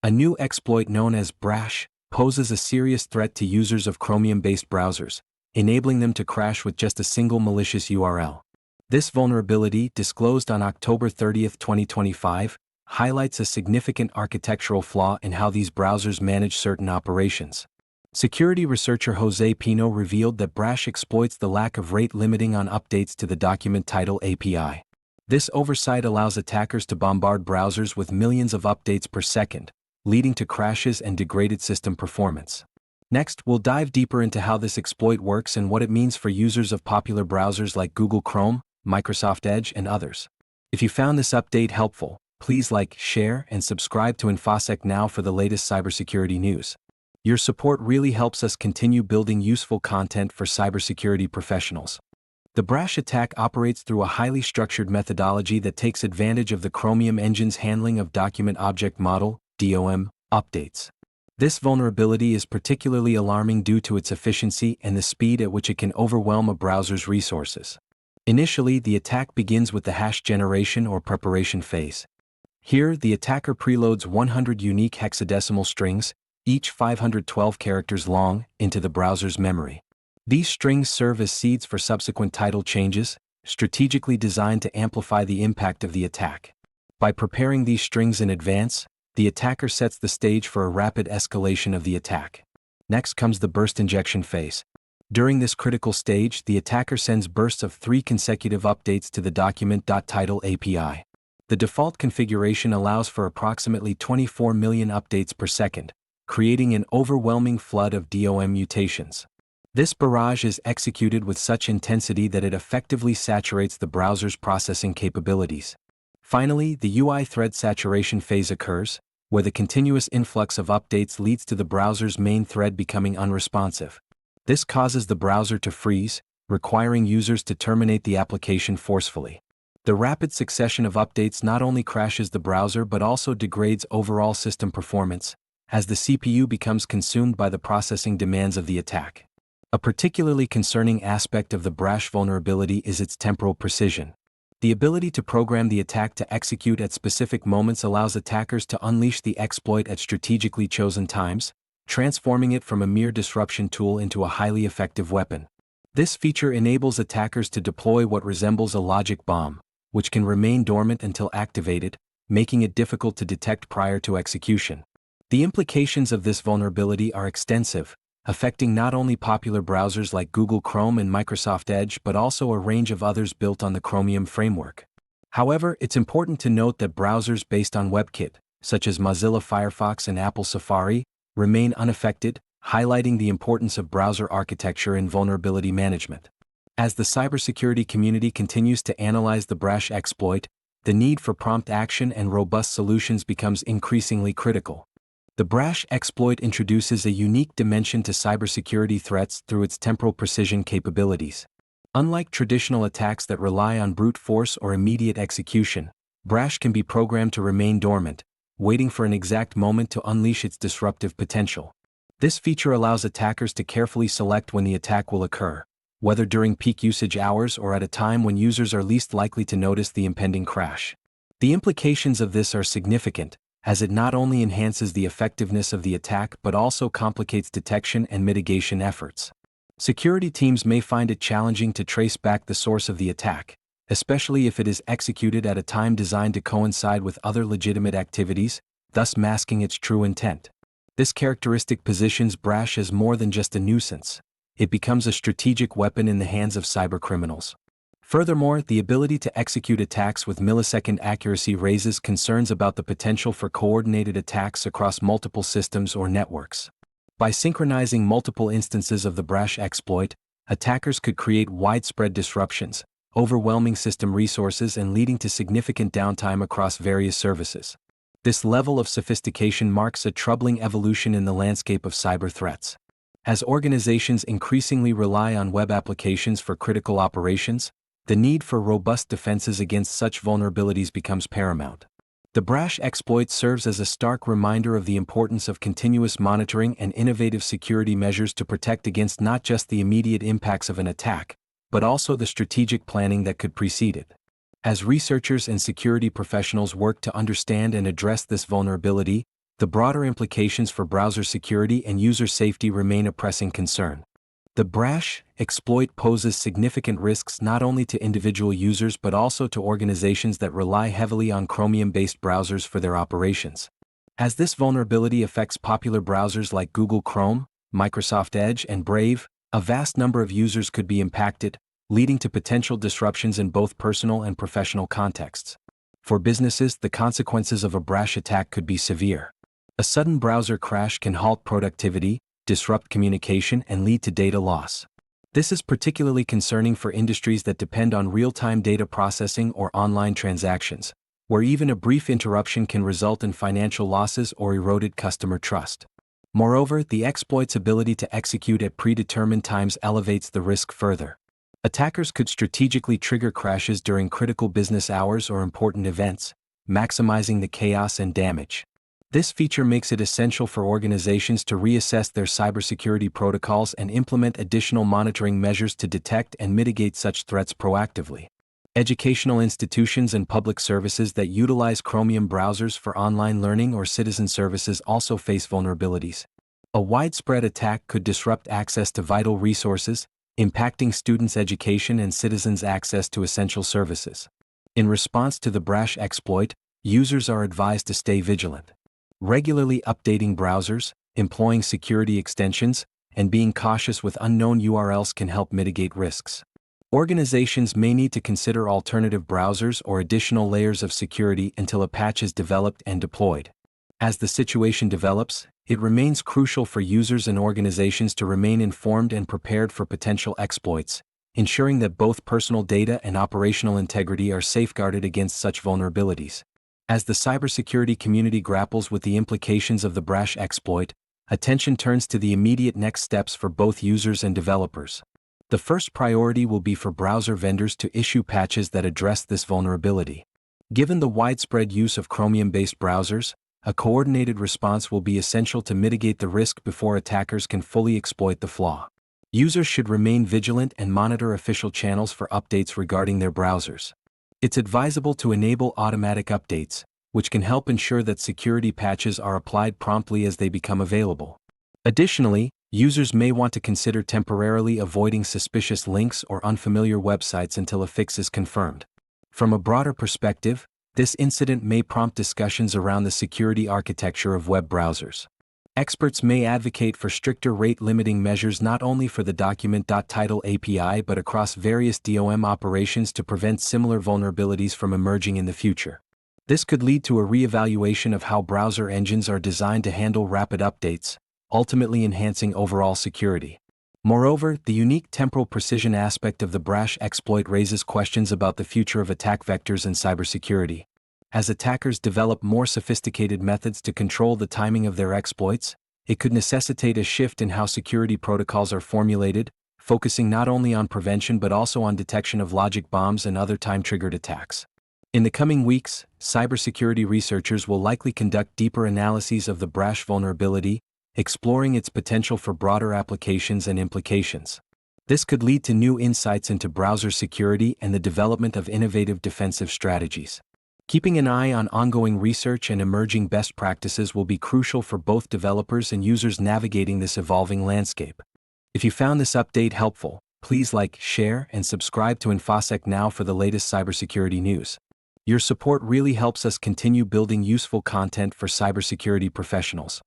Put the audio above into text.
A new exploit known as Brash poses a serious threat to users of Chromium-based browsers, enabling them to crash with just a single malicious URL. This vulnerability, disclosed on October 30, 2025, highlights a significant architectural flaw in how these browsers manage certain operations. Security researcher Jose Pino revealed that Brash exploits the lack of rate limiting on updates to the document title API. This oversight allows attackers to bombard browsers with millions of updates per second, leading to crashes and degraded system performance. Next, we'll dive deeper into how this exploit works and what it means for users of popular browsers like Google Chrome, Microsoft Edge, and others. If you found this update helpful, please like, share, and subscribe to InfoSec Now for the latest cybersecurity news. Your support really helps us continue building useful content for cybersecurity professionals. The Brash attack operates through a highly structured methodology that takes advantage of the Chromium engine's handling of Document Object Model (DOM) updates. This vulnerability is particularly alarming due to its efficiency and the speed at which it can overwhelm a browser's resources. Initially, the attack begins with the hash generation or preparation phase. Here, the attacker preloads 100 unique hexadecimal strings, each 512 characters long, into the browser's memory. These strings serve as seeds for subsequent title changes, strategically designed to amplify the impact of the attack. By preparing these strings in advance, the attacker sets the stage for a rapid escalation of the attack. Next comes the burst injection phase. During this critical stage, the attacker sends bursts of 3 consecutive updates to the document.title API. The default configuration allows for approximately 24 million updates per second, creating an overwhelming flood of DOM mutations. This barrage is executed with such intensity that it effectively saturates the browser's processing capabilities. Finally, the UI thread saturation phase occurs, where the continuous influx of updates leads to the browser's main thread becoming unresponsive. This causes the browser to freeze, requiring users to terminate the application forcefully. The rapid succession of updates not only crashes the browser but also degrades overall system performance, as the CPU becomes consumed by the processing demands of the attack. A particularly concerning aspect of the Brash vulnerability is its temporal precision. The ability to program the attack to execute at specific moments allows attackers to unleash the exploit at strategically chosen times, transforming it from a mere disruption tool into a highly effective weapon. This feature enables attackers to deploy what resembles a logic bomb, which can remain dormant until activated, making it difficult to detect prior to execution. The implications of this vulnerability are extensive, affecting not only popular browsers like Google Chrome and Microsoft Edge but also a range of others built on the Chromium framework. However, it's important to note that browsers based on WebKit, such as Mozilla Firefox and Apple Safari, remain unaffected, highlighting the importance of browser architecture and vulnerability management. As the cybersecurity community continues to analyze the Brash exploit, the need for prompt action and robust solutions becomes increasingly critical. The Brash exploit introduces a unique dimension to cybersecurity threats through its temporal precision capabilities. Unlike traditional attacks that rely on brute force or immediate execution, Brash can be programmed to remain dormant, waiting for an exact moment to unleash its disruptive potential. This feature allows attackers to carefully select when the attack will occur, whether during peak usage hours or at a time when users are least likely to notice the impending crash. The implications of this are significant, as it not only enhances the effectiveness of the attack but also complicates detection and mitigation efforts. Security teams may find it challenging to trace back the source of the attack, especially if it is executed at a time designed to coincide with other legitimate activities, thus masking its true intent. This characteristic positions Brash as more than just a nuisance. It becomes a strategic weapon in the hands of cybercriminals. Furthermore, the ability to execute attacks with millisecond accuracy raises concerns about the potential for coordinated attacks across multiple systems or networks. By synchronizing multiple instances of the Brash exploit, attackers could create widespread disruptions, overwhelming system resources and leading to significant downtime across various services. This level of sophistication marks a troubling evolution in the landscape of cyber threats. As organizations increasingly rely on web applications for critical operations, the need for robust defenses against such vulnerabilities becomes paramount. The Brash exploit serves as a stark reminder of the importance of continuous monitoring and innovative security measures to protect against not just the immediate impacts of an attack, but also the strategic planning that could precede it. As researchers and security professionals work to understand and address this vulnerability, the broader implications for browser security and user safety remain a pressing concern. The Brash exploit poses significant risks not only to individual users but also to organizations that rely heavily on Chromium-based browsers for their operations. As this vulnerability affects popular browsers like Google Chrome, Microsoft Edge, and Brave, a vast number of users could be impacted, leading to potential disruptions in both personal and professional contexts. For businesses, the consequences of a Brash attack could be severe. A sudden browser crash can halt productivity, disrupt communication, and lead to data loss. This is particularly concerning for industries that depend on real-time data processing or online transactions, where even a brief interruption can result in financial losses or eroded customer trust. Moreover, the exploit's ability to execute at predetermined times elevates the risk further. Attackers could strategically trigger crashes during critical business hours or important events, maximizing the chaos and damage. This feature makes it essential for organizations to reassess their cybersecurity protocols and implement additional monitoring measures to detect and mitigate such threats proactively. Educational institutions and public services that utilize Chromium browsers for online learning or citizen services also face vulnerabilities. A widespread attack could disrupt access to vital resources, impacting students' education and citizens' access to essential services. In response to the Brash exploit, users are advised to stay vigilant. Regularly updating browsers, employing security extensions, and being cautious with unknown URLs can help mitigate risks. Organizations may need to consider alternative browsers or additional layers of security until a patch is developed and deployed. As the situation develops, it remains crucial for users and organizations to remain informed and prepared for potential exploits, ensuring that both personal data and operational integrity are safeguarded against such vulnerabilities. As the cybersecurity community grapples with the implications of the Brash exploit, attention turns to the immediate next steps for both users and developers. The first priority will be for browser vendors to issue patches that address this vulnerability. Given the widespread use of Chromium-based browsers, a coordinated response will be essential to mitigate the risk before attackers can fully exploit the flaw. Users should remain vigilant and monitor official channels for updates regarding their browsers. It's advisable to enable automatic updates, which can help ensure that security patches are applied promptly as they become available. Additionally, users may want to consider temporarily avoiding suspicious links or unfamiliar websites until a fix is confirmed. From a broader perspective, this incident may prompt discussions around the security architecture of web browsers. Experts may advocate for stricter rate-limiting measures not only for the document.title API but across various DOM operations to prevent similar vulnerabilities from emerging in the future. This could lead to a re-evaluation of how browser engines are designed to handle rapid updates, ultimately enhancing overall security. Moreover, the unique temporal precision aspect of the Brash exploit raises questions about the future of attack vectors in cybersecurity. As attackers develop more sophisticated methods to control the timing of their exploits, it could necessitate a shift in how security protocols are formulated, focusing not only on prevention but also on detection of logic bombs and other time-triggered attacks. In the coming weeks, cybersecurity researchers will likely conduct deeper analyses of the Brash vulnerability, exploring its potential for broader applications and implications. This could lead to new insights into browser security and the development of innovative defensive strategies. Keeping an eye on ongoing research and emerging best practices will be crucial for both developers and users navigating this evolving landscape. If you found this update helpful, please like, share, and subscribe to InfoSec Now for the latest cybersecurity news. Your support really helps us continue building useful content for cybersecurity professionals.